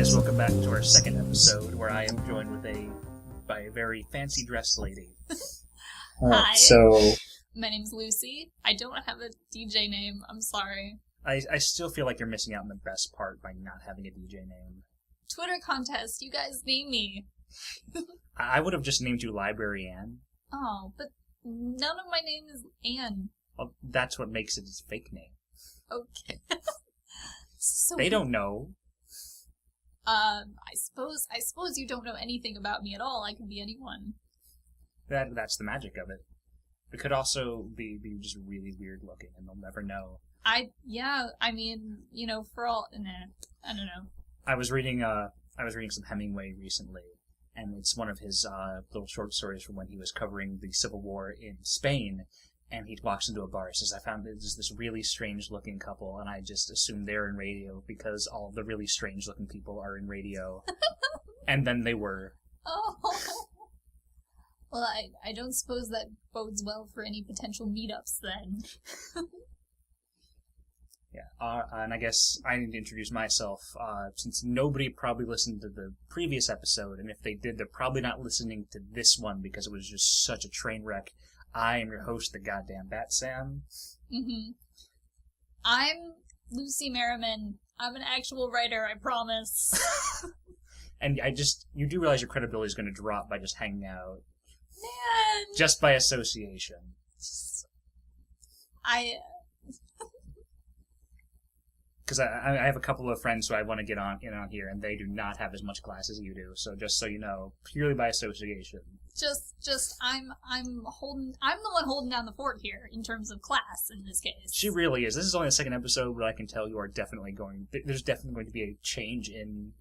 guys, welcome back to our second episode where I am joined by a very fancy dressed lady. Hi. So My name's Lucy. I don't have a DJ name. I'm sorry. I still feel like you're missing out on the best part by not having a DJ name. Twitter contest. You guys name me. I would have just named you Library Ann. Oh, but none of my name is Anne. Well, that's what makes it a fake name. Okay. So They don't know. I suppose you don't know anything about me at all. I could be anyone. That's the magic of it. It could also be just really weird looking, and they'll never know. I mean, for all, I don't know. I was reading some Hemingway recently, and it's one of his little short stories from when he was covering the Civil War in Spain. And he walks into a bar and says, I found this really strange-looking couple, and I just assumed they're in radio because all of the really strange-looking people are in radio. And then they were. Oh. Well, I don't suppose that bodes well for any potential meetups then. Yeah, and I guess I need to introduce myself, since nobody probably listened to the previous episode, and if they did, they're probably not listening to this one because it was just such a train wreck. I am your host, the goddamn Bat Sam. Mm-hmm. I'm Lucy Merriman. I'm an actual writer, I promise. And you do realize your credibility is going to drop by just hanging out. Man! Just by association. Because I have a couple of friends who I want to get on here, and they do not have as much class as you do. So just so you know, purely by association. I'm the one holding down the fort here in terms of class in this case. She really is. This is only the second episode, but I can tell there's definitely going to be a change in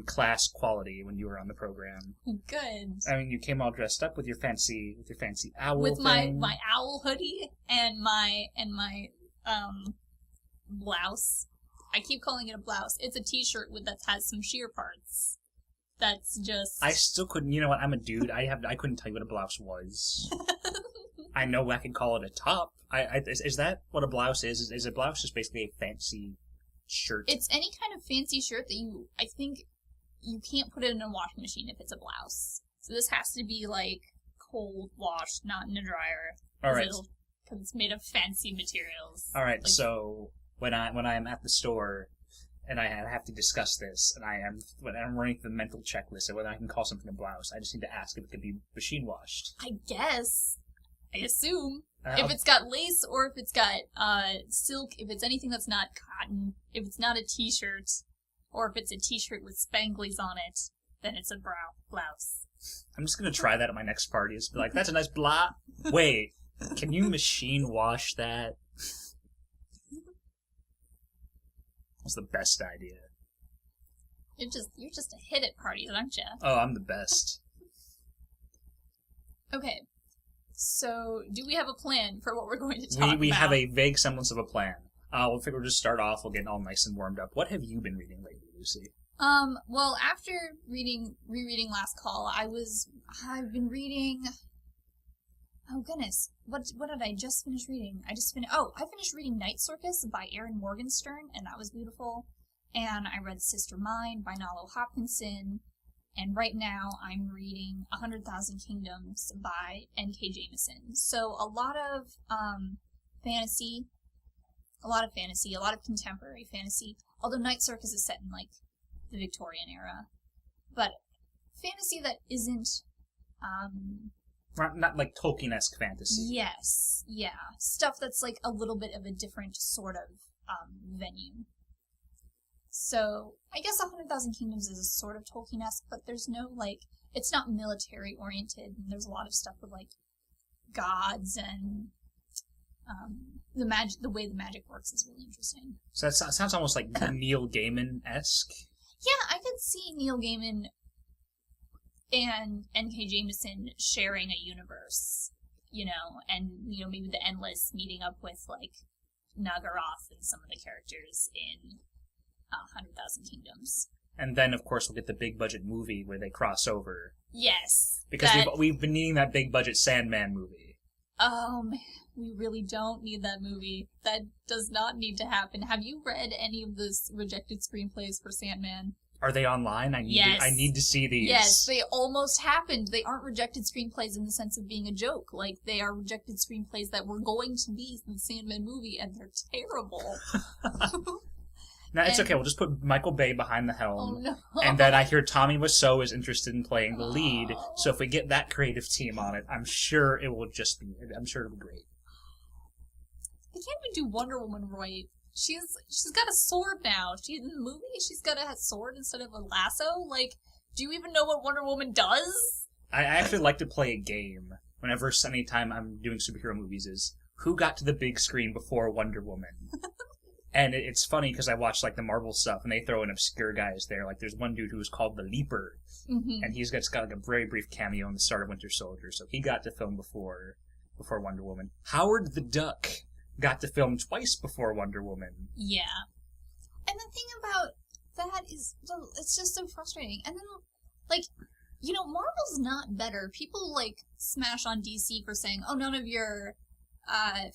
class quality when you were on the program. Good. I mean, you came all dressed up with your fancy owl with thing. my owl hoodie and my blouse. I keep calling it a blouse. It's a t-shirt that has some sheer parts. That's just... I still couldn't... You know what? I'm a dude. I couldn't tell you what a blouse was. I know I can call it a top. Is that what a blouse is? Is a blouse just basically a fancy shirt? It's any kind of fancy shirt that I think you can't put it in a washing machine if it's a blouse. So this has to be, cold washed, not in a dryer. All right. Because it's made of fancy materials. All right, so... When I am at the store, and I have to discuss this, and when I'm running the mental checklist of whether I can call something a blouse, I just need to ask if it could be machine washed. I guess. I assume. If it's got lace, or if it's got silk, if it's anything that's not cotton, if it's not a t-shirt, or if it's a t-shirt with spanglies on it, then it's a blouse. I'm just going to try that at my next party. Just be like, that's a nice blah. Wait, can you machine wash that? That's the best idea. You're just a hit at parties, aren't you? Oh, I'm the best. Okay. So, do we have a plan for what we're going to talk about? We have a vague semblance of a plan. We'll just start off. We'll get all nice and warmed up. What have you been reading lately, Lucy? Well, after rereading Last Call, I've been reading... Oh, goodness. What did I just finish reading? I finished reading Night Circus by Erin Morgenstern, and that was beautiful. And I read Sister Mine by Nalo Hopkinson. And right now I'm reading 100,000 Kingdoms by N.K. Jemisin. So a lot of fantasy, a lot of contemporary fantasy. Although Night Circus is set in, the Victorian era. But fantasy that isn't... Not like Tolkien-esque fantasy. Yes, yeah. Stuff that's a little bit of a different sort of venue. So, I guess 100,000 Kingdoms is a sort of Tolkien-esque, but there's no, it's not military-oriented, and there's a lot of stuff with, gods, and the way the magic works is really interesting. So that sounds almost like Neil Gaiman-esque. Yeah, I could see Neil Gaiman and N.K. Jemisin sharing a universe, and, maybe the Endless meeting up with, Nagaroth and some of the characters in 100,000 Kingdoms. And then, of course, we'll get the big-budget movie where they cross over. Yes. Because we've been needing that big-budget Sandman movie. Oh, man, we really don't need that movie. That does not need to happen. Have you read any of the rejected screenplays for Sandman? Are they online? Yes. I need to see these. Yes, they almost happened. They aren't rejected screenplays in the sense of being a joke. Like, they are rejected screenplays that were going to be the Sandman movie, and they're terrible. Now, it's okay. We'll just put Michael Bay behind the helm. Oh, no. And then I hear Tommy Wiseau is interested in playing the lead. So if we get that creative team on it, I'm sure it'll be great. They can't even do Wonder Woman right. She's got a sword now. In the movie, she's got a sword instead of a lasso. Like, do you even know what Wonder Woman does? I actually like to play a game whenever, anytime I'm doing superhero movies, is who got to the big screen before Wonder Woman? And it's funny because I watch, like, the Marvel stuff, and they throw in obscure guys there. Like, there's one dude who was called the Leaper, and he's got like, a very brief cameo in the start of Winter Soldier, so he got to film before Wonder Woman. Howard the Duck got to film twice before Wonder Woman. Yeah. And the thing about that is, it's just so frustrating. And then, like, Marvel's not better. People, like, smash on DC for saying, oh, none of your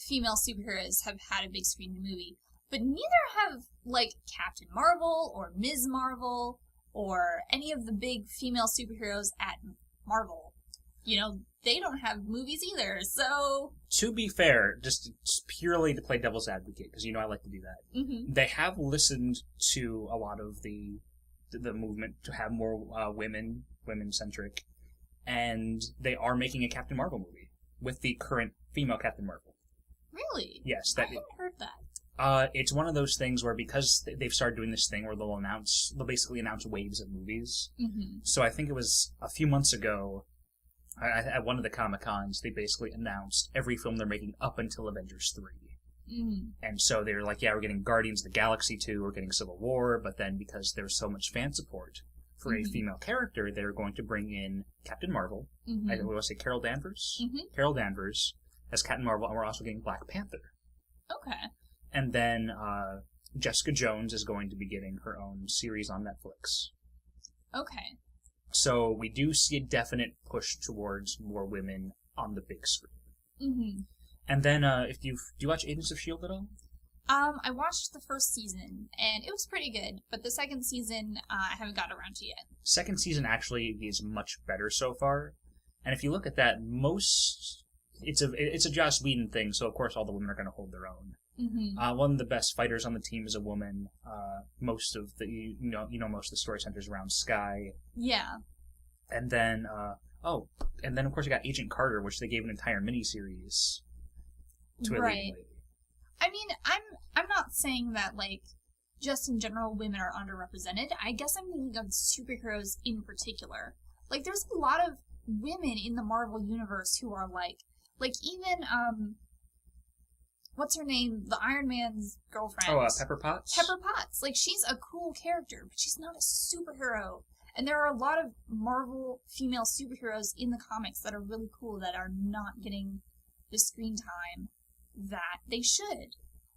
female superheroes have had a big screen movie. But neither have, like, Captain Marvel or Ms. Marvel or any of the big female superheroes at Marvel. They don't have movies either, so... To be fair, just purely to play devil's advocate, because I like to do that, they have listened to a lot of the movement to have more women-centric, and they are making a Captain Marvel movie with the current female Captain Marvel. Really? Yes. I hadn't heard that. It's one of those things where, because they've started doing this thing where they'll basically announce waves of movies. So I think it was a few months ago, at one of the Comic-Cons, they basically announced every film they're making up until Avengers 3. And so they were like, yeah, we're getting Guardians of the Galaxy 2, we're getting Civil War, but then because there's so much fan support for a female character, they're going to bring in Captain Marvel. I think we want to say Carol Danvers. Carol Danvers as Captain Marvel, and we're also getting Black Panther. Okay. And then Jessica Jones is going to be getting her own series on Netflix. Okay. So we do see a definite push towards more women on the big screen. And then, do you watch Agents of S.H.I.E.L.D. at all? I watched the first season, and it was pretty good, but the second season, I haven't got around to yet. Second season actually is much better so far. And if you look at that, it's a Joss Whedon thing, so of course all the women are going to hold their own. One of the best fighters on the team is a woman. Most of the most of the story centers around Skye. Yeah. And then of course you got Agent Carter, which they gave an entire miniseries to a leading lady. I mean, I'm not saying that, like, just in general women are underrepresented. I guess I'm thinking of superheroes in particular. Like, there's a lot of women in the Marvel universe who are like even what's her name? The Iron Man's girlfriend. Oh, Pepper Potts? Pepper Potts. Like, she's a cool character, but she's not a superhero. And there are a lot of Marvel female superheroes in the comics that are really cool that are not getting the screen time that they should.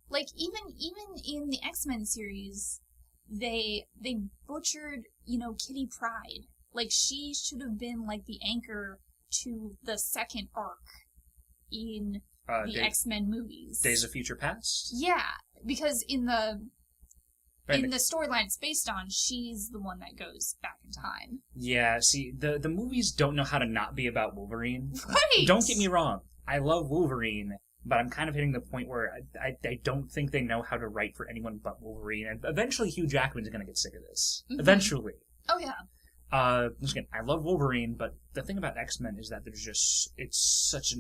Like, even in the X-Men series, they butchered, Kitty Pryde. Like, she should have been, like, the anchor to the second arc in the X-Men movies. Days of Future Past? Yeah, because in the storyline it's based on, she's the one that goes back in time. Yeah, see, the movies don't know how to not be about Wolverine. Right! Don't get me wrong. I love Wolverine, but I'm kind of hitting the point where I don't think they know how to write for anyone but Wolverine. And eventually Hugh Jackman's going to get sick of this. Eventually. Oh, yeah. Again, I love Wolverine, but the thing about X-Men is that it's such a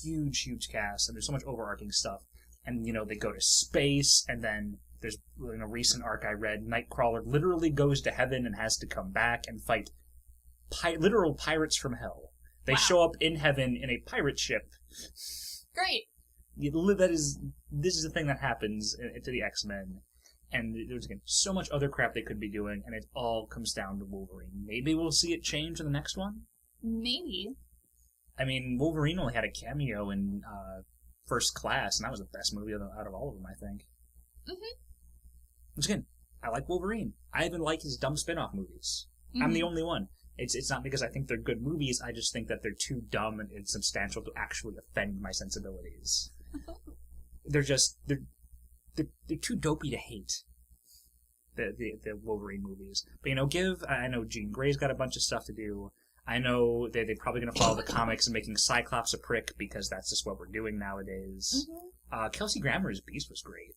huge cast, and there's so much overarching stuff. And, they go to space, and then there's, in a recent arc I read, Nightcrawler literally goes to heaven and has to come back and fight literal pirates from hell. They show up in heaven in a pirate ship. Great. This is the thing that happens to the X-Men. And there's, again, so much other crap they could be doing, and it all comes down to Wolverine. Maybe we'll see it change in the next one? Maybe. I mean, Wolverine only had a cameo in First Class, and that was the best movie out of all of them, I think. Once again, I like Wolverine. I even like his dumb spin-off movies. I'm the only one. It's not because I think they're good movies, I just think that they're too dumb and insubstantial to actually offend my sensibilities. They're too dopey to hate. the Wolverine movies. But, I know Jean Grey's got a bunch of stuff to do. I know they're probably going to follow the comics and making Cyclops a prick because that's just what we're doing nowadays. Mm-hmm. Kelsey Grammer's Beast was great.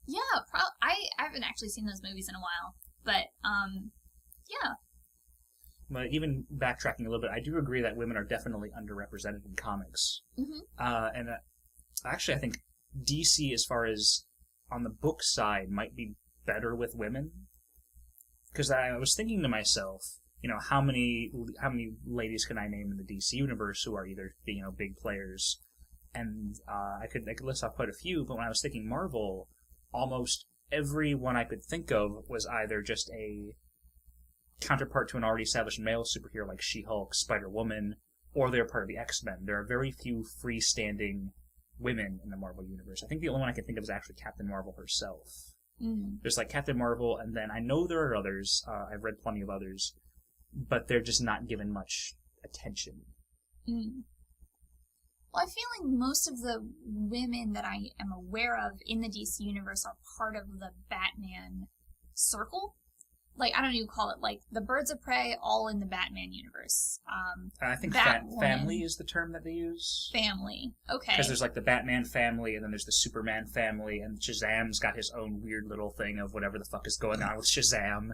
Yeah, I haven't actually seen those movies in a while, but yeah. But even backtracking a little bit, I do agree that women are definitely underrepresented in comics. Mm-hmm. Actually, I think DC, as far as on the book side, might be better with women. Because I was thinking to myself, how many ladies can I name in the DC universe who are either big players, and I could list off quite a few. But when I was thinking Marvel, almost every one I could think of was either just a counterpart to an already established male superhero like She-Hulk, Spider-Woman, or they're part of the X-Men. There are very few freestanding women in the Marvel universe. I think the only one I can think of is actually Captain Marvel herself. Mm. There's Captain Marvel, and then I know there are others. I've read plenty of others, but they're just not given much attention. Mm. Well, I feel like most of the women that I am aware of in the DC universe are part of the Batman circle. I don't know what you call it, the Birds of Prey, all in the Batman universe. I think family is the term that they use. Family, okay. Because there's the Batman family, and then there's the Superman family, and Shazam's got his own weird little thing of whatever the fuck is going on with Shazam.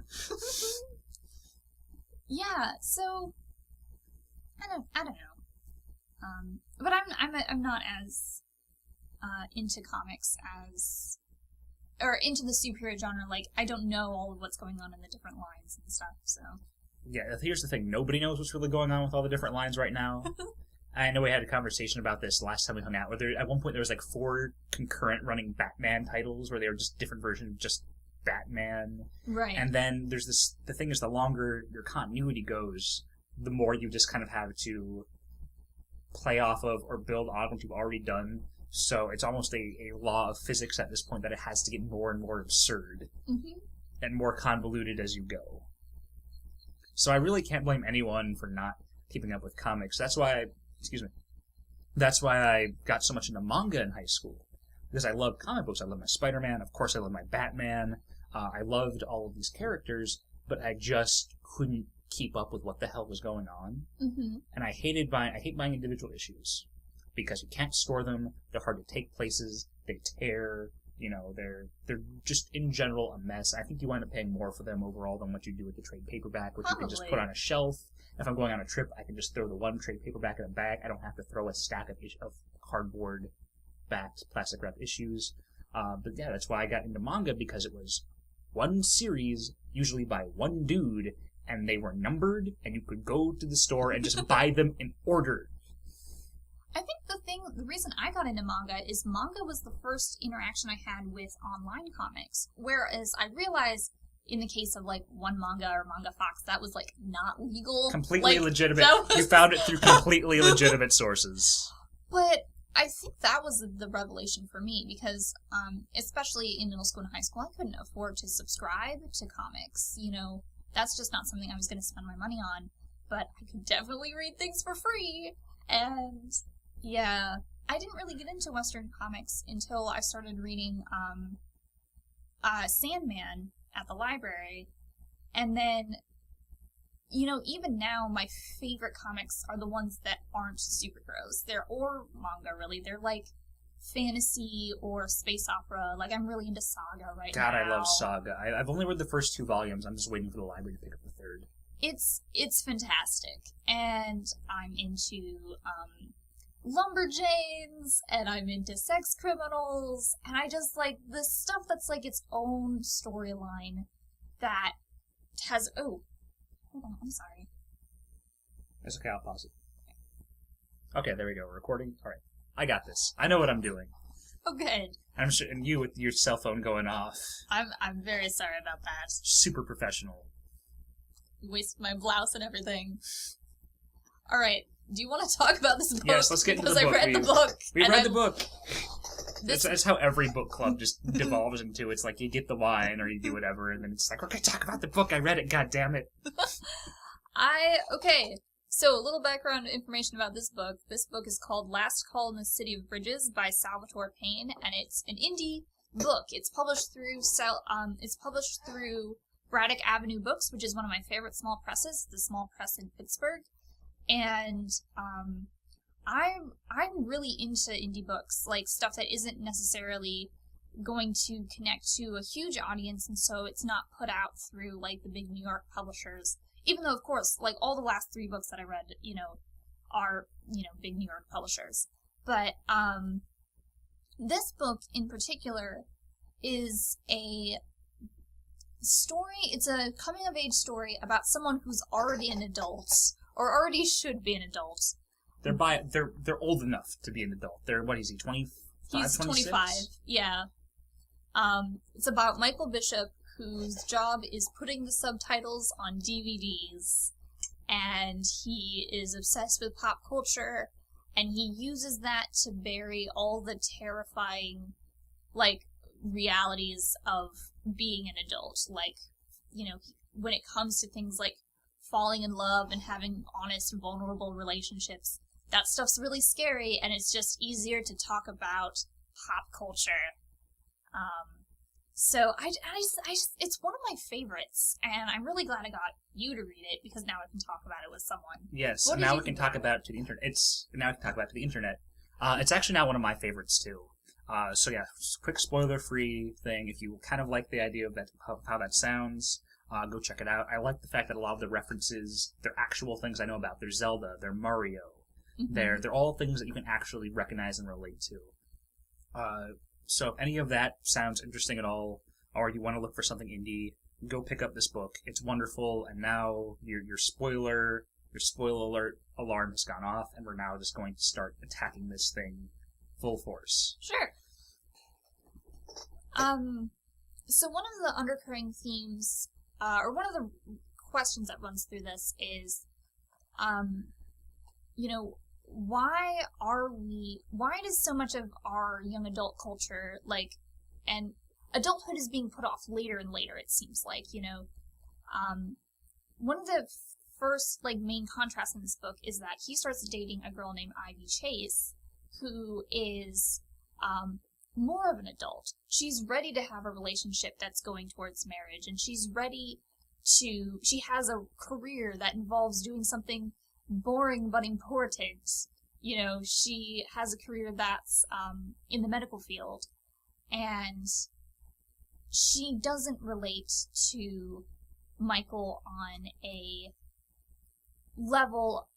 Yeah, so I don't know. But I'm not as into comics or into the superhero genre. I don't know all of what's going on in the different lines and stuff, so. Yeah, here's the thing. Nobody knows what's really going on with all the different lines right now. I know we had a conversation about this last time we hung out, where at one point there was 4 concurrent running Batman titles, where they were just different versions of just Batman. Right. And then there's the thing is, the longer your continuity goes, the more you just kind of have to play off of or build on what you've already done. So it's almost a law of physics at this point that it has to get more and more absurd and more convoluted as you go. So I really can't blame anyone for not keeping up with comics. That's why I got so much into manga in high school. Because I love comic books. I love my Spider-Man. Of course, I love my Batman. I loved all of these characters, but I just couldn't keep up with what the hell was going on. Mm-hmm. And I hate buying individual issues. Because you can't store them, they're hard to take places, they tear, they're just in general a mess. I think you wind up paying more for them overall than what you do with the trade paperback, which Probably. You can just put on a shelf. If I'm going on a trip, I can just throw the one trade paperback in a bag. I don't have to throw a stack of cardboard-backed, plastic-wrapped issues. But yeah, that's why I got into manga, because it was one series, usually by one dude, and they were numbered, and you could go to the store and just buy them in order. I think the reason I got into manga is manga was the first interaction I had with online comics. Whereas I realized in the case of One Manga or Manga Fox, that was not legal. Completely legitimate. You found it through completely legitimate sources. But I think that was the revelation for me because, especially in middle school and high school, I couldn't afford to subscribe to comics. That's just not something I was going to spend my money on. But I could definitely read things for free. And yeah, I didn't really get into Western comics until I started reading Sandman at the library. And then, even now, my favorite comics are the ones that aren't superheroes. Or manga, really. They're fantasy or space opera. I'm really into Saga right now. God, I love Saga. I've only read the first 2 volumes. I'm just waiting for the library to pick up the 3rd. It's fantastic. And I'm into lumberjanes, and I'm into sex criminals, and I just the stuff that's its own storyline that has... Oh, hold on, I'm sorry. It's okay, I'll pause it. Okay, there we go, we're recording. Alright, I got this. I know what I'm doing. Oh, good. I'm sure, and you with your cell phone going off. I'm very sorry about that. Super professional. Waste my blouse and everything. Alright, do you want to talk about this book? Yes, let's get into the book. Because I read the book. We read the book. That's how every book club just devolves into. It's you get the wine or you do whatever, and then it's okay, talk about the book. I read it, god damn it. Okay, so a little background information about this book. This book is called Last Call in the City of Bridges by Salvatore Pane, and it's an indie book. It's published through Braddock Avenue Books, which is one of my favorite small presses, the small press in Pittsburgh. And I'm really into indie books, like stuff that isn't necessarily going to connect to a huge audience, and so it's not put out through like the big New York publishers. Even though, of course, like all the last 3 books that I read, are big New York publishers. But this book in particular is a story. It's a coming of age story about someone who's already an adult, or already should be an adult. They're old enough to be an adult. What is he, 25? He's 25, yeah. It's about Michael Bishop, whose job is putting the subtitles on DVDs, and he is obsessed with pop culture, and he uses that to bury all the terrifying, like, realities of being an adult. Like, when it comes to things like falling in love and having honest, vulnerable relationships, that stuff's really scary, and it's just easier to talk about pop culture. So it's one of my favorites, and I'm really glad I got you to read it, because now I can talk about it with someone. Yes, now we can talk about it to the internet. It's actually now one of my favorites too. So yeah, quick spoiler-free thing. If you kind of like the idea of how that sounds, go check it out. I like the fact that a lot of the references, they're actual things I know about. They're Zelda, they're Mario. Mm-hmm. They're all things that you can actually recognize and relate to. So if any of that sounds interesting at all, or you want to look for something indie, go pick up this book. It's wonderful, and now your spoiler alert alarm has gone off, and we're now just going to start attacking this thing full force. Sure. So one of the undercurring themes, or one of the questions that runs through this is, why does so much of our young adult culture, and adulthood is being put off later and later, it seems like, one of the first, main contrasts in this book is that he starts dating a girl named Ivy Chase, who is, more of an adult. She's ready to have a relationship that's going towards marriage, and she has a career that involves doing something boring but important. She has a career that's in the medical field, and she doesn't relate to Michael on a level,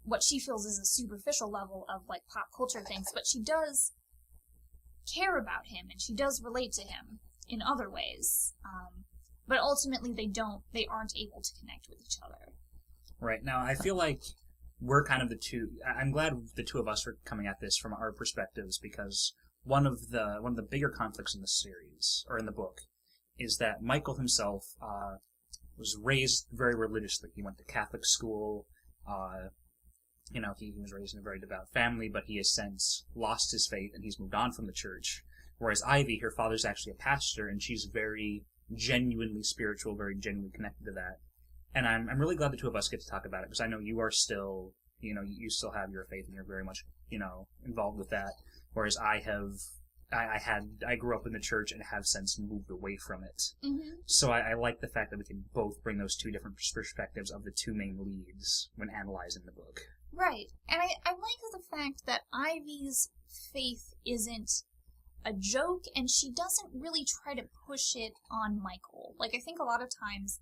what she feels is a superficial level of pop culture things, but she does care about him, and she does relate to him in other ways. But ultimately they aren't able to connect with each other. Right. Now, I feel like we're kind of the two. I'm glad the two of us are coming at this from our perspectives, because one of the bigger conflicts in the series, or in the book, is that Michael himself was raised very religiously. He went to Catholic school. He was raised in a very devout family, but he has since lost his faith, and he's moved on from the church. Whereas Ivy, her father's actually a pastor, and she's very genuinely spiritual, very genuinely connected to that. And I'm really glad the two of us get to talk about it, because I know you are still, you still have your faith, and you're very much, involved with that. Whereas I grew up in the church and have since moved away from it. Mm-hmm. So I like the fact that we can both bring those two different perspectives of the two main leads when analyzing the book. Right. And I like the fact that Ivy's faith isn't a joke, and she doesn't really try to push it on Michael. I think a lot of times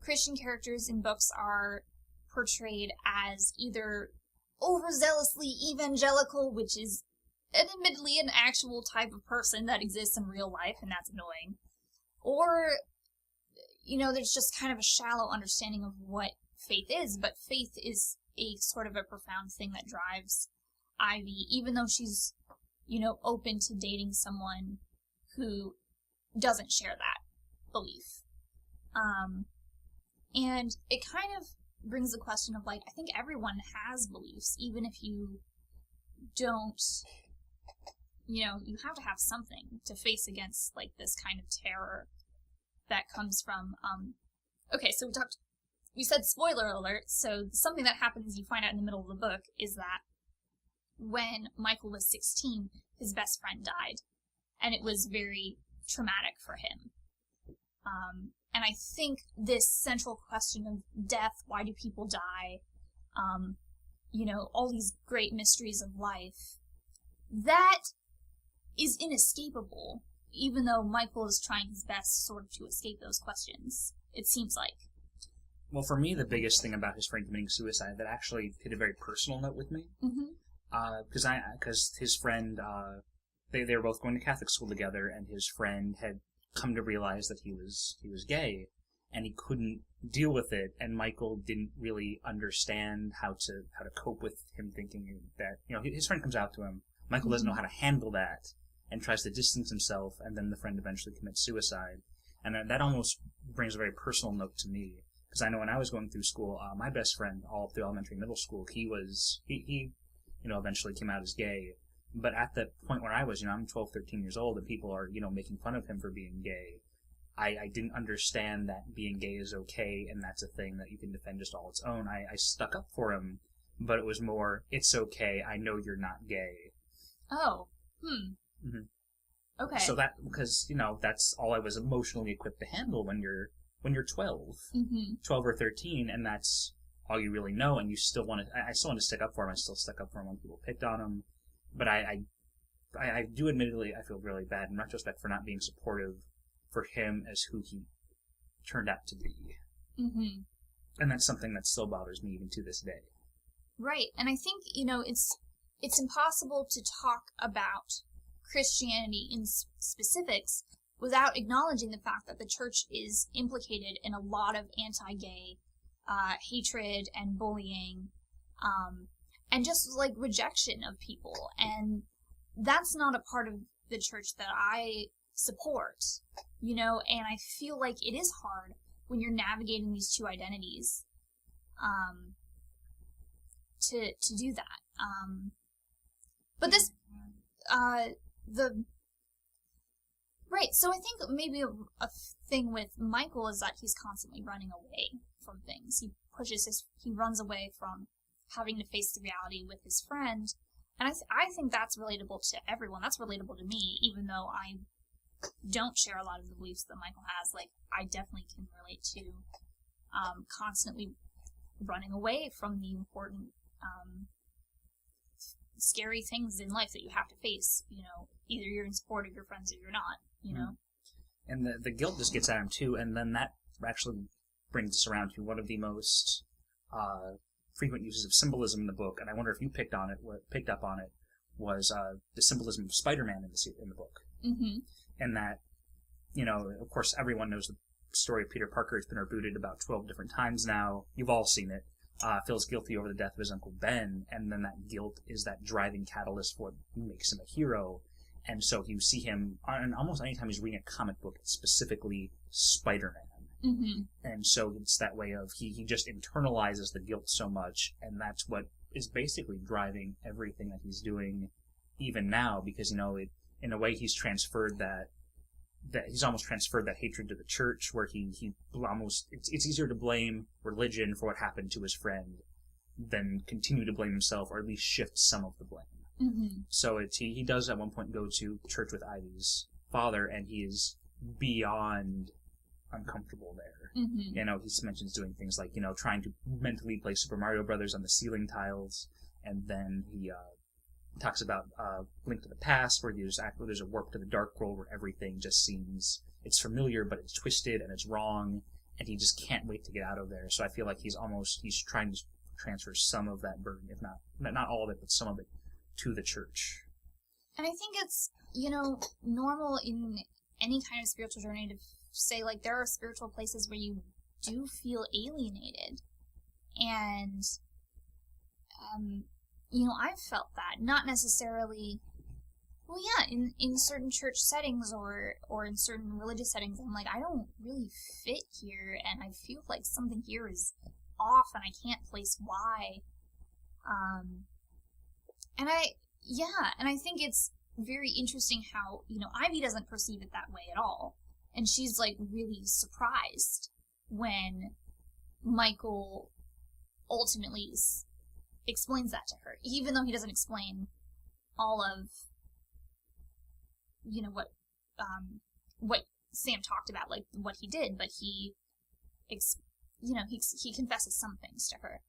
Christian characters in books are portrayed as either overzealously evangelical, which is admittedly an actual type of person that exists in real life, and that's annoying. Or, there's just kind of a shallow understanding of what faith is, but faith is a sort of a profound thing that drives Ivy, even though she's, open to dating someone who doesn't share that belief. And it kind of brings the question of, I think everyone has beliefs, even if you don't, you have to have something to face against, this kind of terror that comes from, okay, so we said spoiler alert, so something that happens, you find out in the middle of the book, is that when Michael was 16, his best friend died. and it was very traumatic for him. And I think this central question of death, why do people die, all these great mysteries of life, that is inescapable, even though Michael is trying his best sort of to escape those questions, it seems like. Well, for me, the biggest thing about his friend committing suicide that actually hit a very personal note with me, because his friend, they were both going to Catholic school together, and his friend had come to realize that he was gay, and he couldn't deal with it, and Michael didn't really understand how to cope with him thinking that, his friend comes out to him, Michael doesn't know how to handle that, and tries to distance himself, and then the friend eventually commits suicide. And that almost brings a very personal note to me, because I know when I was going through school, my best friend all through elementary and middle school, he eventually came out as gay. But at the point where I was, I'm 12, 13 years old, and people are, making fun of him for being gay. I didn't understand that being gay is okay, and that's a thing that you can defend just all its own. I stuck up for him, but it was more, it's okay, I know you're not gay. Oh. Mm-hmm. Okay. So that, because, that's all I was emotionally equipped to handle when you're 12. 12 or 13, and that's all you really know, and you still want to, I still want to stick up for him. I still stuck up for him when people picked on him. But I do admittedly, I feel really bad in retrospect for not being supportive for him as who he turned out to be. Mm-hmm. And that's something that still bothers me even to this day. Right, and I think, it's impossible to talk about Christianity in specifics without acknowledging the fact that the church is implicated in a lot of anti-gay hatred and bullying, and just like rejection of people, and that's not a part of the church that I support, and I feel like it is hard when you're navigating these two identities, to do that. But this, right, so I think maybe a thing with Michael is that he's constantly running away from things. He runs away from having to face the reality with his friend, and I think that's relatable to everyone. That's relatable to me, even though I don't share a lot of the beliefs that Michael has. Like, I definitely can relate to constantly running away from the important, scary things in life that you have to face. Either you're in support of your friends or you're not. And the guilt just gets at him too, and then that actually brings us around to one of the most frequent uses of symbolism in the book, and I wonder if you picked up on it, was the symbolism of Spider-Man in the book. Mm-hmm. And that, of course, everyone knows the story of Peter Parker. It's been rebooted about 12 different times now. You've all seen it. Feels guilty over the death of his Uncle Ben, and then that guilt is that driving catalyst for what makes him a hero. And so you see him, and almost any time he's reading a comic book, it's specifically Spider-Man. Mm-hmm. And so it's that way of, he just internalizes the guilt so much, and that's what is basically driving everything that he's doing even now, because, in a way he's transferred that he's almost transferred that hatred to the church, where he almost, it's easier to blame religion for what happened to his friend than continue to blame himself, or at least shift some of the blame. Mm-hmm. So he does at one point go to church with Ivy's father, and he is beyond uncomfortable there. Mm-hmm. He mentions doing things like, trying to mentally play Super Mario Brothers on the ceiling tiles, and then he talks about Link to the Past, where there's a warp to the dark world where everything just seems, it's familiar, but it's twisted and it's wrong, and he just can't wait to get out of there. So I feel like he's trying to transfer some of that burden, if not all of it, but some of it, to the church. And I think it's, normal in any kind of spiritual journey to say, like, there are spiritual places where you do feel alienated. And, I've felt that. Not necessarily, well, yeah, in certain church settings or in certain religious settings, I'm like, I don't really fit here, and I feel like something here is off, and I can't place why. And I think it's very interesting how, Ivy doesn't perceive it that way at all. And she's, like, really surprised when Michael ultimately explains that to her, even though he doesn't explain all of what Sam talked about, like what he did, but he confesses some things to her.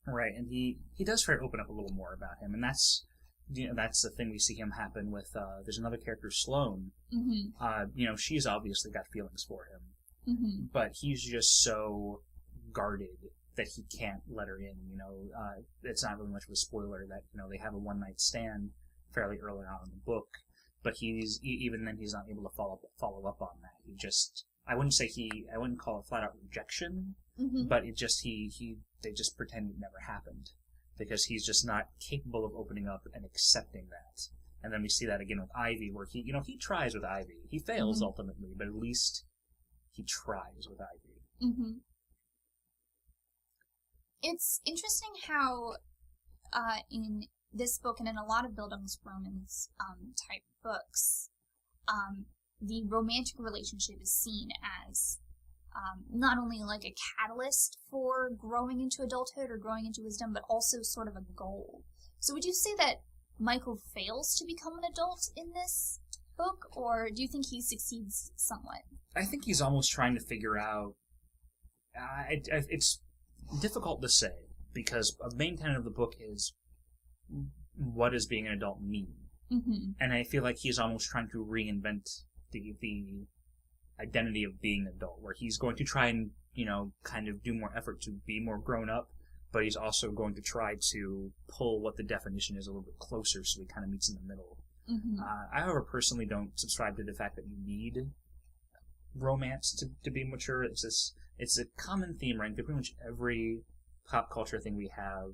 Right, and he does try to open up a little more about him, and that's the thing we see him happen with. There's another character, Sloane. Mm-hmm. She's obviously got feelings for him, Mm-hmm. but he's just so guarded that he can't let her in. It's not really much of a spoiler that they have a one-night stand fairly early on in the book, but even then he's not able to follow up on that. I wouldn't call it flat out rejection, Mm-hmm. but it just they just pretend it never happened because he's just not capable of opening up and accepting that. And then we see that again with Ivy, where he tries with Ivy. He fails Mm-hmm. ultimately, but at least he tries with Ivy. Mm-hmm. It's interesting how in this book and in a lot of Bildungsromans type books, the romantic relationship is seen as not only like a catalyst for growing into adulthood or growing into wisdom, but also sort of a goal. So would you say that Michael fails to become an adult in this book, or do you think he succeeds somewhat? I think he's almost trying to figure out... it's difficult to say, because a main tenet of the book is, what does being an adult mean? Mm-hmm. And I feel like he's almost trying to reinvent the identity of being an adult, where he's going to try and, kind of do more effort to be more grown up, but he's also going to try to pull what the definition is a little bit closer so he kind of meets in the middle. Mm-hmm. I, however, personally don't subscribe to the fact that you need romance to be mature. It's a common theme, right? Pretty much every pop culture thing we have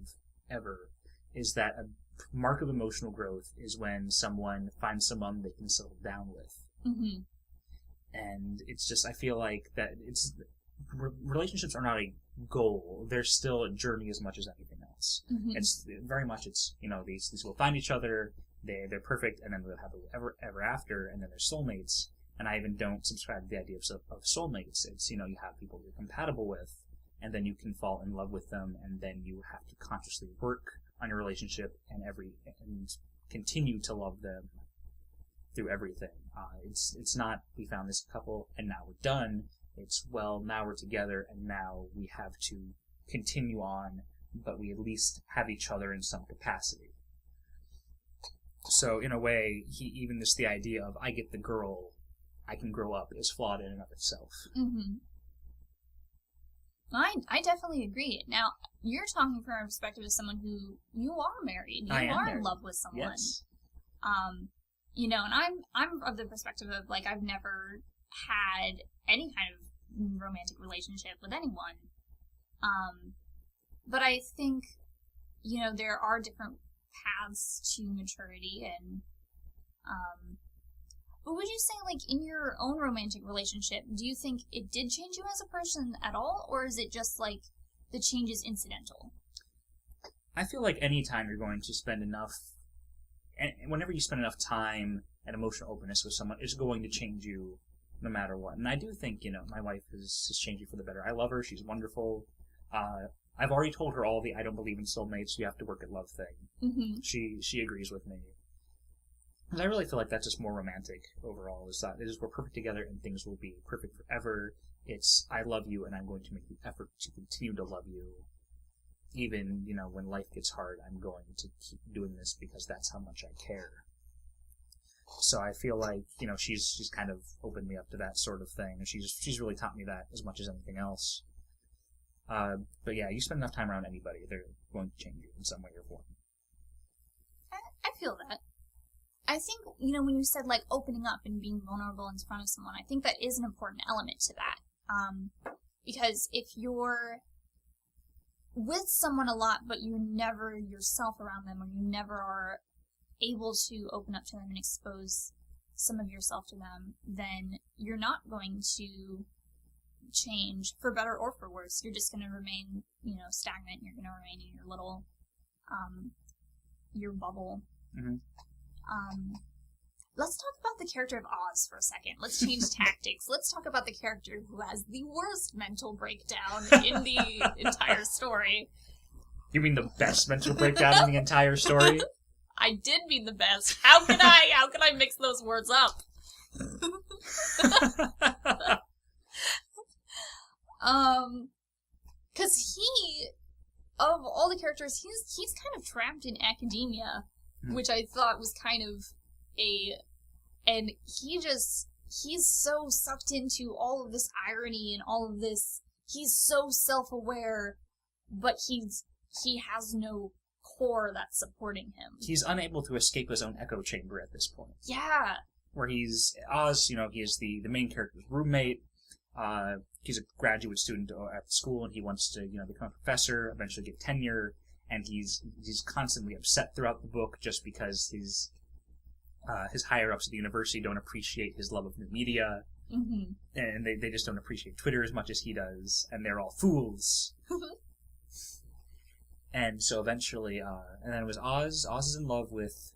ever is that a mark of emotional growth is when someone finds someone they can settle down with. Mm-hmm. And it's just, I feel like that relationships are not a goal. They're still a journey as much as anything else. Mm-hmm. It's very much, these people find each other, they're perfect, and then they'll have ever after, and then they're soulmates. And I even don't subscribe to the idea of soulmates. It's, you have people you're compatible with, and then you can fall in love with them, and then you have to consciously work on your relationship and continue to love them through everything. It's not, we found this couple and now we're done. It's, well, now we're together and now we have to continue on, but we at least have each other in some capacity. So in a way, the idea of I get the girl, I can grow up, is flawed in and of itself. Mm-hmm. I definitely agree. Now, you're talking from a perspective of someone who, you are married. You are in love with someone. Yes. And I'm of the perspective of, like, I've never had any kind of romantic relationship with anyone. But I think, there are different paths to maturity, and, but would you say, like, in your own romantic relationship, do you think it did change you as a person at all, or is it just, like, the change is incidental? I feel like any time you're going to spend whenever you spend enough time and emotional openness with someone, it's going to change you no matter what. And I do think, my wife has changed me for the better. I love her. She's wonderful. I've already told her all the I don't believe in soulmates, you have to work at love thing. Mm-hmm. She agrees with me. And I really feel like that's just more romantic overall, is that we're perfect together and things will be perfect forever. It's, I love you and I'm going to make the effort to continue to love you. Even, when life gets hard, I'm going to keep doing this because that's how much I care. So I feel like, she's kind of opened me up to that sort of thing. And she's really taught me that as much as anything else. But yeah, you spend enough time around anybody, they're going to change you in some way or form. I feel that. I think, when you said, like, opening up and being vulnerable in front of someone, I think that is an important element to that. Because if you're with someone a lot, but you're never yourself around them, or you never are able to open up to them and expose some of yourself to them, then you're not going to change, for better or for worse. You're just going to remain, stagnant. You're going to remain in your little, your bubble. Mm-hmm. Let's talk about the character of Oz for a second. Let's change tactics. Let's talk about the character who has the worst mental breakdown in the entire story. You mean the best mental breakdown in the entire story? I did mean the best. How can I mix those words up? Cause of all the characters, he's kind of trapped in academia, which I thought was kind of and he's so sucked into all of this irony and all of this, he's so self-aware, but he has no core that's supporting him. He's unable to escape his own echo chamber at this point. Yeah. Where he's, Oz, he is the main character's roommate. He's a graduate student at school, and he wants to, become a professor, eventually get tenure, and he's constantly upset throughout the book just because his higher-ups at the university don't appreciate his love of new media, and they just don't appreciate Twitter as much as he does, and they're all fools. And so eventually, and then it was Oz. Oz is in love with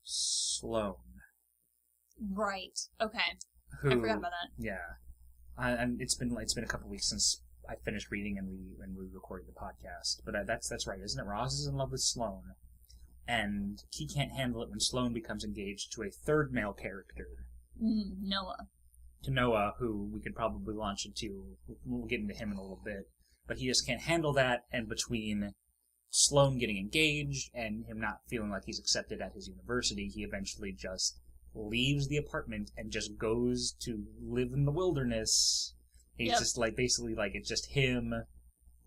Sloane. Right. Okay. Who, I forgot about that. Yeah. And it's been a couple weeks since I finished reading and we recorded the podcast. But that's right, isn't it? Oz is in love with Sloane, and he can't handle it when Sloane becomes engaged to a third male character. Noah. To Noah, who we could probably launch into. We'll get into him in a little bit. But he just can't handle that, and between Sloane getting engaged and him not feeling like he's accepted at his university, he eventually just leaves the apartment and just goes to live in the wilderness. He's just basically it's just him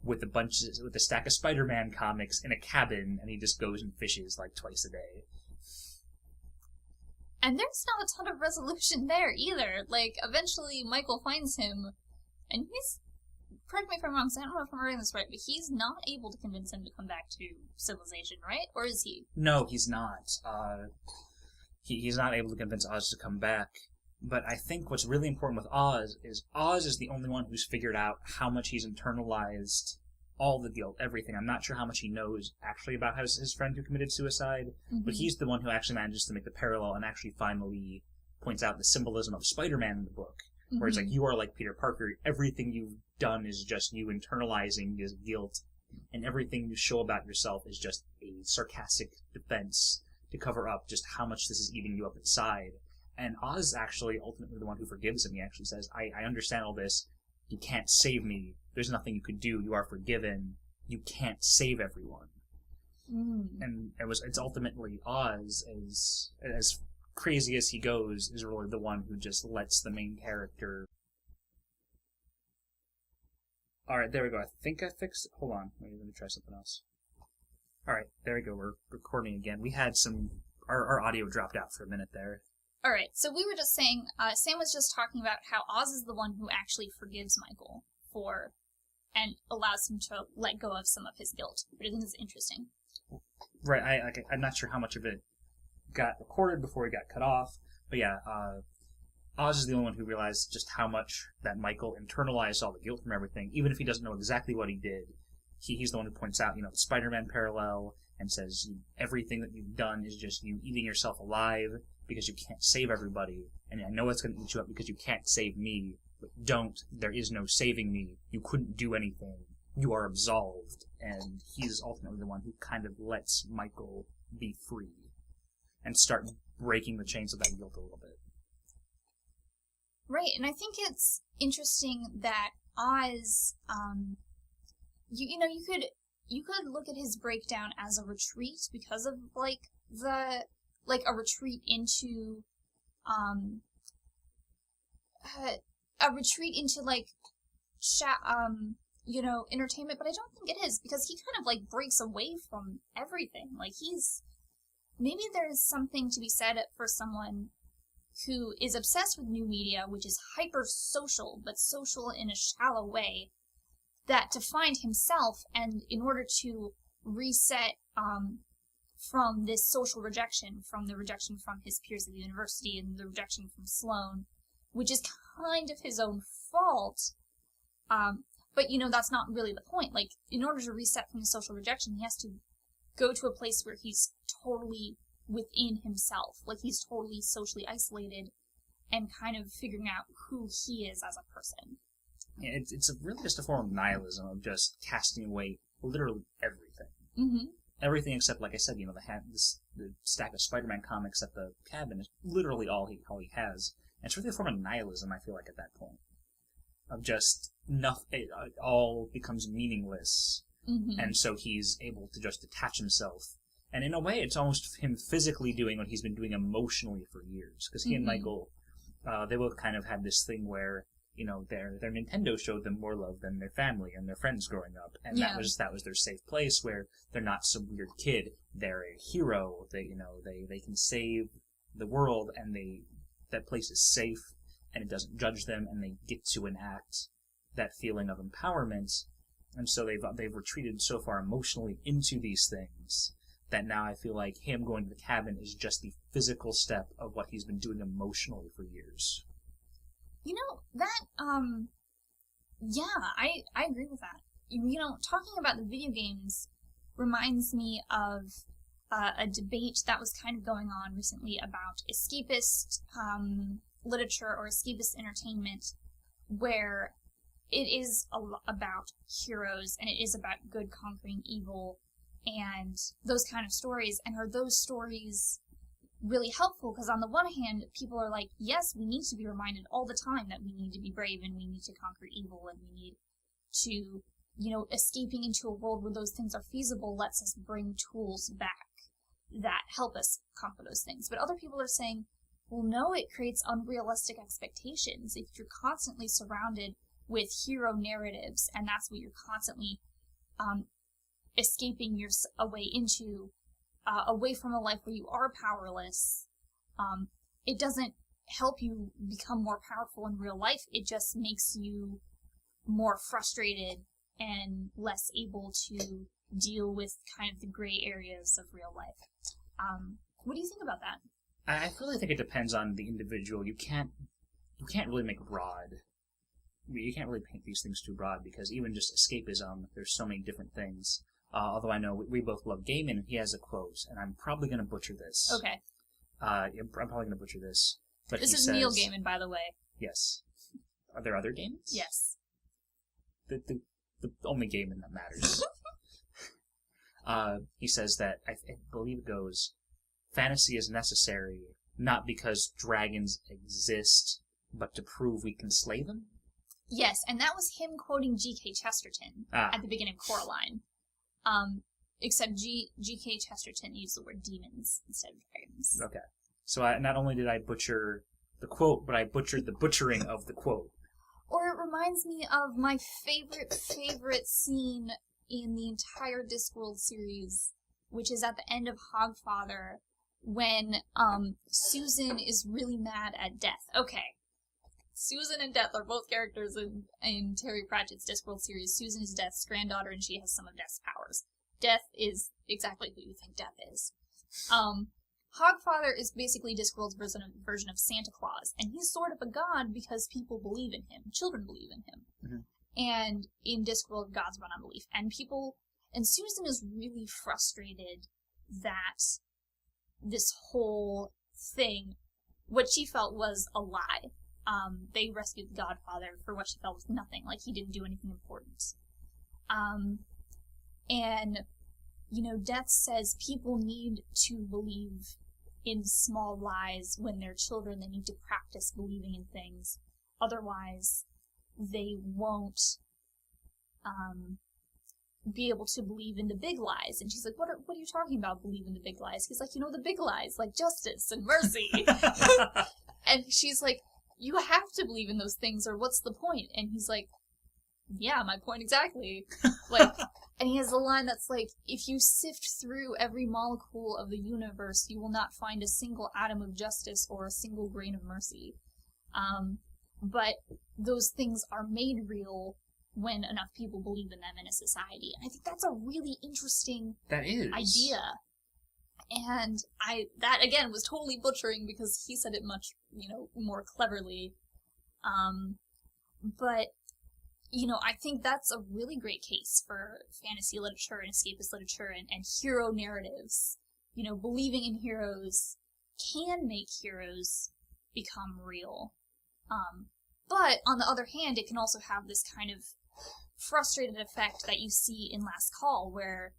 with a stack of Spider-Man comics in a cabin, and he just goes and fishes twice a day. And there's not a ton of resolution there either. Eventually Michael finds him, and he's, correct me if I'm wrong, so I don't know if I'm reading this right, but he's not able to convince him to come back to civilization, right? Or is he? No, he's not. He's not able to convince Oz to come back. But I think what's really important with Oz is the only one who's figured out how much he's internalized all the guilt, everything. I'm not sure how much he knows actually about his friend who committed suicide, but he's the one who actually manages to make the parallel and actually finally points out the symbolism of Spider-Man in the book, where it's you are like Peter Parker. Everything you've done is just you internalizing his guilt, and everything you show about yourself is just a sarcastic defense to cover up just how much this is eating you up inside. And Oz is actually ultimately the one who forgives him. He actually says, I understand all this. You can't save me. There's nothing you could do. You are forgiven. You can't save everyone. And it's ultimately Oz, as crazy as he goes, is really the one who just lets the main character... Alright, there we go. I think I fixed it. Hold on. Let me try something else. Alright, there we go. We're recording again. We had our audio dropped out for a minute there. Alright, so we were just saying, Sam was just talking about how Oz is the one who actually forgives Michael and allows him to let go of some of his guilt, which I think is interesting. Right, I'm not sure how much of it got recorded before he got cut off, but yeah, Oz is the only one who realized just how much that Michael internalized all the guilt from everything, even if he doesn't know exactly what he did. He's the one who points out, the Spider-Man parallel, and says everything that you've done is just you eating yourself alive because you can't save everybody, and I know it's going to eat you up because you can't save me, but there is no saving me, you couldn't do anything, you are absolved, and he's ultimately the one who kind of lets Michael be free and start breaking the chains of that guilt a little bit. Right, and I think it's interesting that Oz, you could look at his breakdown as a retreat because of a retreat into entertainment, but I don't think it is, because he kind of breaks away from everything. Maybe there's something to be said for someone who is obsessed with new media, which is hyper social, but social in a shallow way, that to find himself, and in order to reset from this social rejection, from the rejection from his peers at the university and the rejection from Sloane, which is kind of his own fault, but that's not really the point. In order to reset from the social rejection, he has to go to a place where he's totally within himself, he's totally socially isolated, and kind of figuring out who he is as a person. Yeah, it's really just a form of nihilism, of just casting away literally everything. everything except, like I said, the stack of Spider-Man comics at the cabin is literally all he has. And it's really a form of nihilism, I feel like, at that point. Of just, it all becomes meaningless. Mm-hmm. And so he's able to just detach himself. And in a way, it's almost him physically doing what he's been doing emotionally for years. Because he and Michael, they both kind of had this thing where, their Nintendo showed them more love than their family and their friends growing up. And that was their safe place where they're not some weird kid. They're a hero. They can save the world, and that place is safe, and it doesn't judge them, and they get to enact that feeling of empowerment. And so they've retreated so far emotionally into these things that now I feel like him going to the cabin is just the physical step of what he's been doing emotionally for years. I agree with that. Talking about the video games reminds me of a debate that was kind of going on recently about escapist literature or escapist entertainment, where it is about heroes and it is about good conquering evil and those kind of stories. And are those stories really helpful? Because on the one hand, people are like, yes, we need to be reminded all the time that we need to be brave and we need to conquer evil and we need to, escaping into a world where those things are feasible lets us bring tools back that help us conquer those things. But other people are saying, well, no, it creates unrealistic expectations. If you're constantly surrounded with hero narratives and that's what you're constantly escaping your away into, away from a life where you are powerless, it doesn't help you become more powerful in real life. It just makes you more frustrated and less able to deal with kind of the gray areas of real life. What do you think about that? I really think it depends on the individual. You can't really make broad. You can't really paint these things too broad, because even just escapism, there's so many different things. Although I know we both love gaming, and he has a quote, and I'm probably going to butcher this. Okay. I'm probably going to butcher this. But this is Neil Gaiman, by the way. Yes. Are there other Gaimans? Yes. The only Gaiman that matters. He says that, I believe it goes, fantasy is necessary not because dragons exist, but to prove we can slay them? Yes, and that was him quoting G.K. Chesterton at the beginning of Coraline. Except G.K. Chesterton used the word demons instead of dragons. Okay. So not only did I butcher the quote, but I butchered the butchering of the quote. Or it reminds me of my favorite scene in the entire Discworld series, which is at the end of Hogfather, when Susan is really mad at Death. Okay. Susan and Death are both characters in Terry Pratchett's Discworld series. Susan is Death's granddaughter, and she has some of Death's powers. Death is exactly who you think Death is. Hogfather is basically Discworld's version of Santa Claus, and he's sort of a god because people believe in him. Children believe in him. Mm-hmm. And in Discworld, gods run on belief. And Susan is really frustrated that this whole thing, what she felt was a lie. They rescued the Godfather for what she felt was nothing, like he didn't do anything important. And, Death says people need to believe in small lies when they're children. They need to practice believing in things. Otherwise, they won't be able to believe in the big lies. And she's like, what are you talking about, believe in the big lies? He's like, the big lies, like justice and mercy. And she's like, you have to believe in those things, or what's the point? And he's like, yeah, my point exactly. And he has a line that's like, if you sift through every molecule of the universe, you will not find a single atom of justice or a single grain of mercy. But those things are made real when enough people believe in them in a society. And I think that's a really interesting idea. And that again was totally butchering because he said it much, more cleverly. But, I think that's a really great case for fantasy literature and escapist literature and hero narratives. Believing in heroes can make heroes become real. But on the other hand, it can also have this kind of frustrated effect that you see in Last Call, where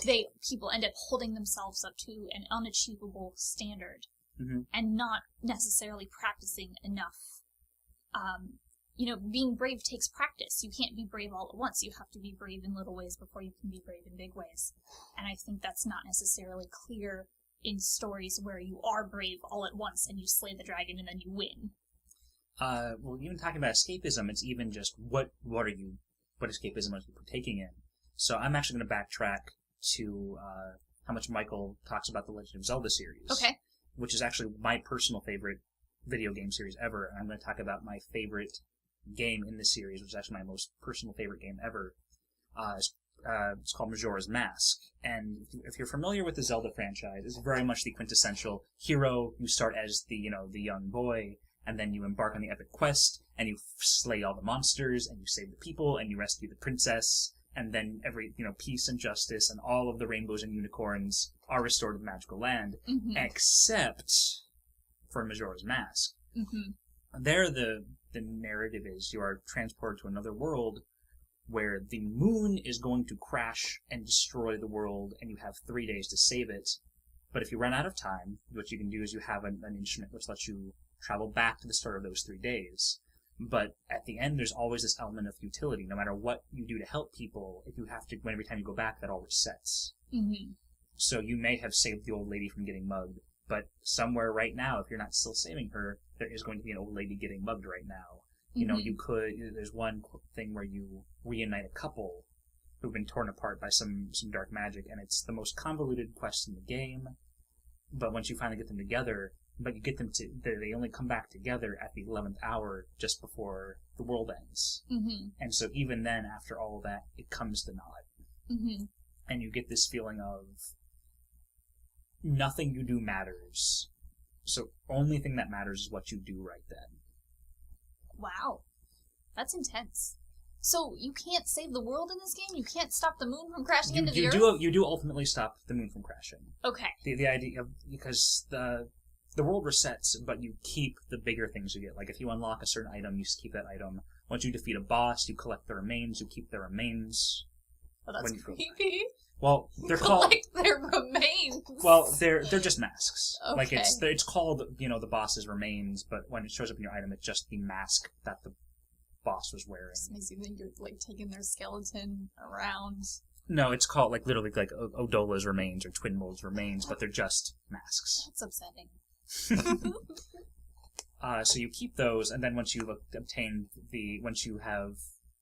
people end up holding themselves up to an unachievable standard Mm-hmm. and not necessarily practicing enough. Being brave takes practice. You can't be brave all at once. You have to be brave in little ways before you can be brave in big ways. And I think that's not necessarily clear in stories where you are brave all at once and you slay the dragon and then you win. Well, even talking about escapism, it's even just what escapism are you partaking in? So I'm actually going to backtrack to how much Michael talks about the Legend of Zelda series. Okay. Which is actually my personal favorite video game series ever. And I'm going to talk about my favorite game in the series, which is actually my most personal favorite game ever. It's called Majora's Mask. And if you're familiar with the Zelda franchise, it's very much the quintessential hero. You start as the young boy, and then you embark on the epic quest, and you slay all the monsters, and you save the people, and you rescue the princess, and then peace and justice and all of the rainbows and unicorns are restored to the magical land, Mm-hmm. except for Majora's Mask. Mm-hmm. There, the narrative is you are transported to another world where the moon is going to crash and destroy the world, and you have 3 days to save it. But if you run out of time, what you can do is you have an instrument which lets you travel back to the start of those 3 days. But at the end, there's always this element of futility. No matter what you do to help people, if you have to, every time you go back, that all resets. Mm-hmm. So you may have saved the old lady from getting mugged, but somewhere right now, if you're not still saving her, there is going to be an old lady getting mugged right now. Mm-hmm. There's one thing where you reunite a couple who've been torn apart by some dark magic, and it's the most convoluted quest in the game. But once you finally get them together, but you get them they only come back together at the 11th hour, just before the world ends. Mm-hmm. And so even then, after all of that, it comes to naught. Mm-hmm. And you get this feeling of nothing you do matters. So only thing that matters is what you do right then. Wow. That's intense. So you can't save the world in this game? You can't stop the moon from crashing into the Earth? You do ultimately stop the moon from crashing. Okay. The idea of, because the world resets, but you keep the bigger things you get. Like if you unlock a certain item, you just keep that item. Once you defeat a boss, you collect the remains, you keep the remains. Oh, that's creepy. Well, they're called... Collect their remains. Well, they're just masks. Okay. Like it's called, the boss's remains, but when it shows up in your item, it's just the mask that the boss was wearing. This makes you think you're taking their skeleton around. No, it's called literally Odola's remains or Twin Mold's remains, but they're just masks. That's upsetting. So you keep those, and then once you have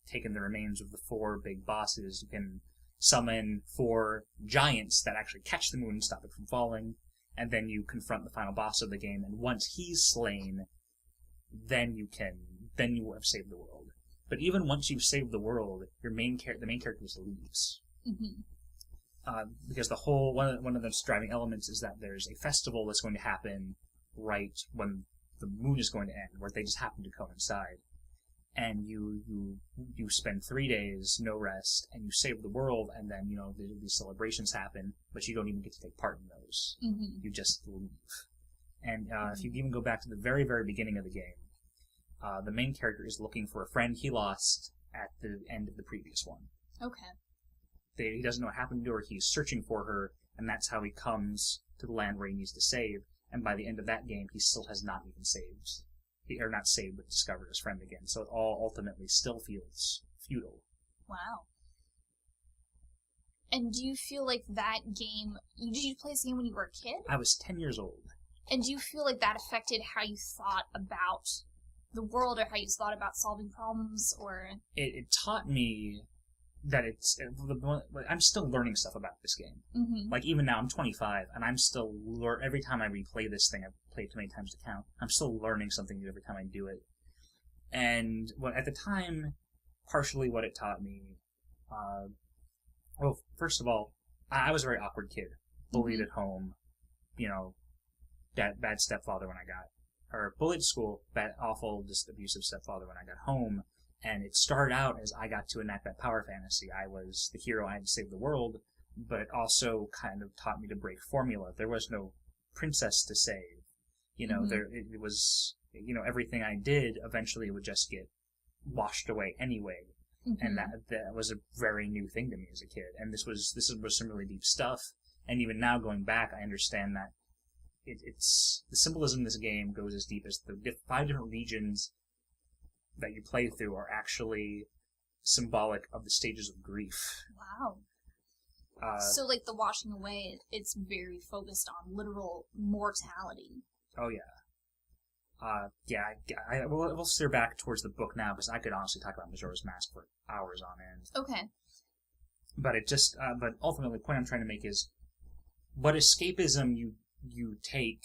taken the remains of the 4 big bosses, you can summon 4 giants that actually catch the moon and stop it from falling, and then you confront the final boss of the game, and once he's slain, then you have saved the world. But even once you've saved the world, the main character just leaves. Mm-hmm. Because one of the driving elements is that there's a festival that's going to happen right when the moon is going to end, where they just happen to coincide. And you spend 3 days, no rest, and you save the world, and then, these celebrations happen, but you don't even get to take part in those. Mm-hmm. You just leave. And if you even go back to the very, very beginning of the game, the main character is looking for a friend he lost at the end of the previous one. Okay. He doesn't know what happened to her, he's searching for her, and that's how he comes to the land where he needs to save, and by the end of that game, he still has not even saved. Or not saved, but discovered his friend again. So it all ultimately still feels futile. Wow. And do you feel like that game... Did you play this game when you were a kid? I was 10 years old. And do you feel like that affected how you thought about the world, or how you thought about solving problems, or... It taught me that I'm still learning stuff about this game. Mm-hmm. Even now, I'm 25, and I'm still every time I replay this thing, I've played too many times to count, I'm still learning something new every time I do it. And at the time, partially what it taught me, well, first of all, I was a very awkward kid, bullied at home, bad stepfather when I got, or bullied at school, bad, awful, just abusive stepfather when I got home. And it started out as I got to enact that power fantasy. I was the hero, I had to save the world, but it also kind of taught me to break formula. There was no princess to save. Mm-hmm. It was, everything I did eventually would just get washed away anyway. and that was a very new thing to me as a kid. And this was some really deep stuff. And even now, going back, I understand that it's the symbolism in this game goes as deep as the 5 different regions that you play through are actually symbolic of the stages of grief. Wow. So, like, the washing away, it's very focused on literal mortality. Oh, yeah. We'll steer back towards the book now, because I could honestly talk about Majora's Mask for hours on end. Okay. But but ultimately, the point I'm trying to make is, what escapism you take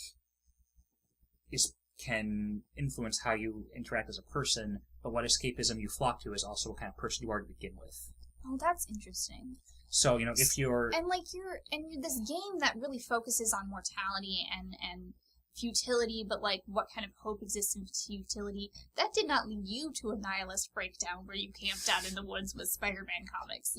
can influence how you interact as a person, but what escapism you flock to is also what kind of person you are to begin with. Oh, that's interesting. So, if you're... And, like, you're this game that really focuses on mortality and futility, but, like, what kind of hope exists in futility, that did not lead you to a nihilist breakdown where you camped out in the woods with Spider-Man comics,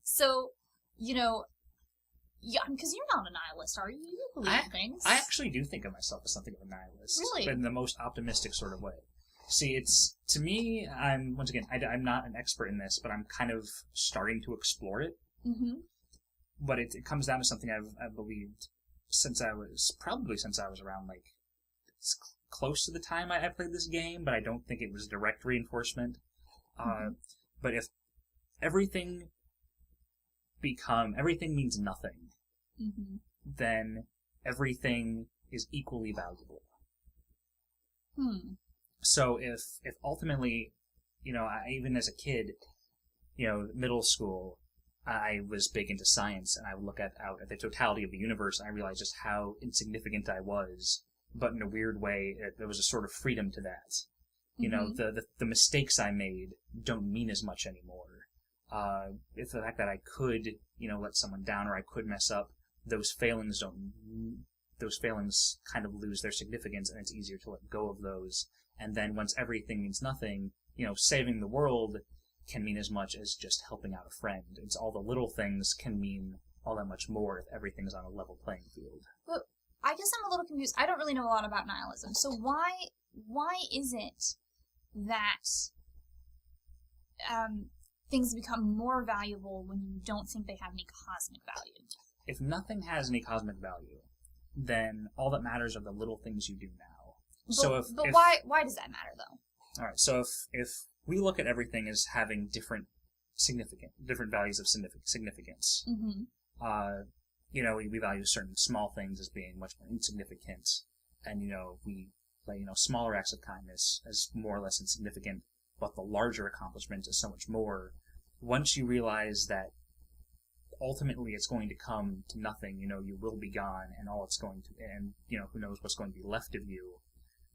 So, yeah, because you're not a nihilist, are you? You believe things. I actually do think of myself as something of a nihilist. Really? But in the most optimistic sort of way. See, to me, I'm not an expert in this, but I'm kind of starting to explore it. Mm-hmm. But it comes down to something I've believed since I was around, like, close to the time I played this game, but I don't think it was direct reinforcement. But if everything means nothing, then everything is equally valuable. So if ultimately, even as a kid, middle school, I was big into science, and I would look out at the totality of the universe, and I realized just how insignificant I was. But in a weird way, there was a sort of freedom to that. The mistakes I made don't mean as much anymore. It's the fact that I could, let someone down, or I could mess up. Those failings kind of lose their significance, and it's easier to let go of those. And then once everything means nothing, saving the world can mean as much as just helping out a friend. It's all the little things can mean all that much more if everything's on a level playing field. But I guess I'm a little confused. I don't really know a lot about nihilism. So why is it that things become more valuable when you don't think they have any cosmic value? If nothing has any cosmic value, then all that matters are the little things you do now. But why does that matter, though? All right. So if we look at everything as having different values of significance. We value certain small things as being much more insignificant, and we play smaller acts of kindness as more or less insignificant, but the larger accomplishment is so much more. Once you realize that ultimately it's going to come to nothing, you will be gone, and who knows what's going to be left of you.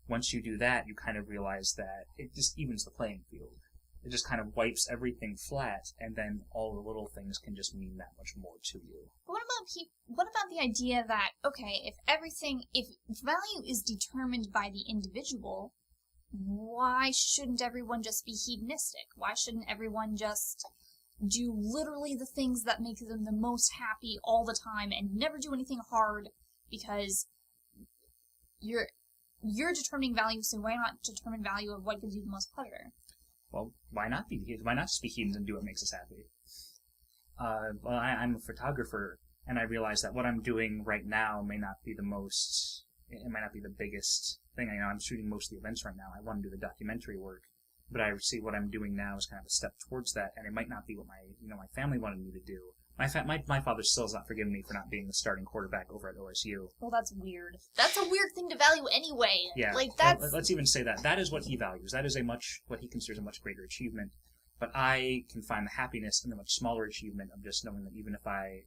Once you do that, you kind of realize that it just evens the playing field. It just kind of wipes everything flat, and then all the little things can just mean that much more to you. But what about the idea that, okay, if value is determined by the individual, why shouldn't everyone just be hedonistic? Why shouldn't everyone just do literally the things that make them the most happy all the time and never do anything hard? Because you're determining value, so why not determine value of what gives you the most pleasure? Well, why not just be hedons and do what makes us happy? I'm a photographer, and I realize that what I'm doing right now may not be the biggest thing. I'm shooting most of the events right now. I want to do the documentary work, but I see what I'm doing now as kind of a step towards that, and it might not be what my family wanted me to do. My father still has not forgiven me for not being the starting quarterback over at OSU. Well, that's weird. That's a weird thing to value anyway. Yeah. That's... Well, let's even say that. That is what he values. That is what he considers a much greater achievement. But I can find the happiness in the much smaller achievement of just knowing that even if I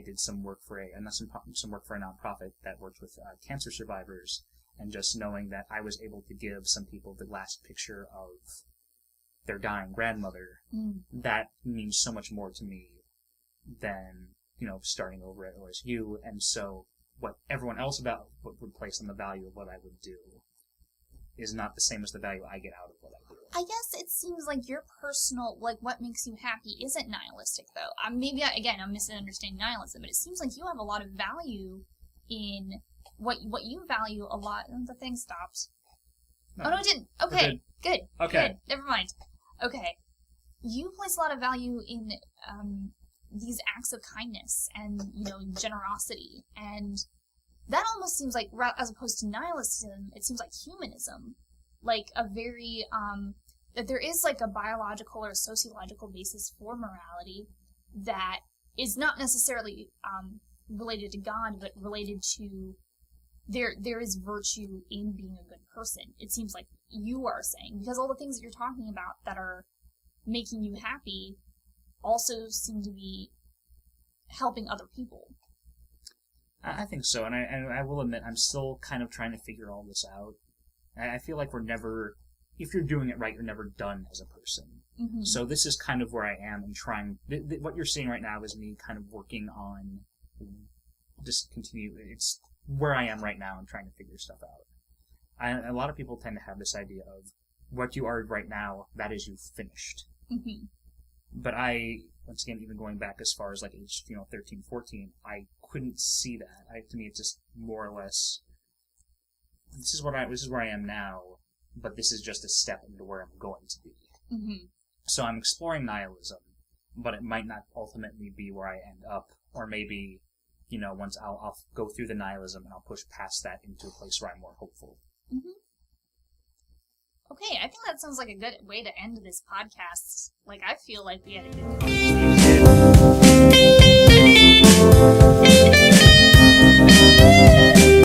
did some work for a nonprofit that worked with cancer survivors, and just knowing that I was able to give some people the last picture of their dying grandmother, that means so much more to me than, starting over at OSU. And so what everyone else would place on the value of what I would do is not the same as the value I get out of what I do. I guess it seems like your personal, what makes you happy isn't nihilistic, though. I'm misunderstanding nihilism, but it seems like you have a lot of value in what you value a lot. The thing stopped. No. Oh, no, it didn't. Okay, good. Okay. Good. Never mind. Okay. You place a lot of value in these acts of kindness and, generosity. And that almost seems like, as opposed to nihilism, it seems like humanism. Like a very, that there is like a biological or sociological basis for morality that is not necessarily related to God, but related to there is virtue in being a good person. It seems like you are saying, because all the things that you're talking about that are making you happy also seem to be helping other people. I think so, and I will admit I'm still kind of trying to figure all this out. I feel like we're never, if you're doing it right, you're never done as a person. Mm-hmm. So this is kind of where I am and trying, what you're seeing right now is me kind of working on it's where I am right now and trying to figure stuff out. A lot of people tend to have this idea of what you are right now, that is you finished. Mm-hmm. But once again, even going back as far as like age, 13, 14, I couldn't see that. To me, it's just more or less, this is where I am now, but this is just a step into where I'm going to be. Mm-hmm. So I'm exploring nihilism, but it might not ultimately be where I end up, or maybe, once I'll go through the nihilism and I'll push past that into a place where I'm more hopeful. Mm-hmm. Okay, I think that sounds like a good way to end this podcast. Like, I feel like we had a good conversation.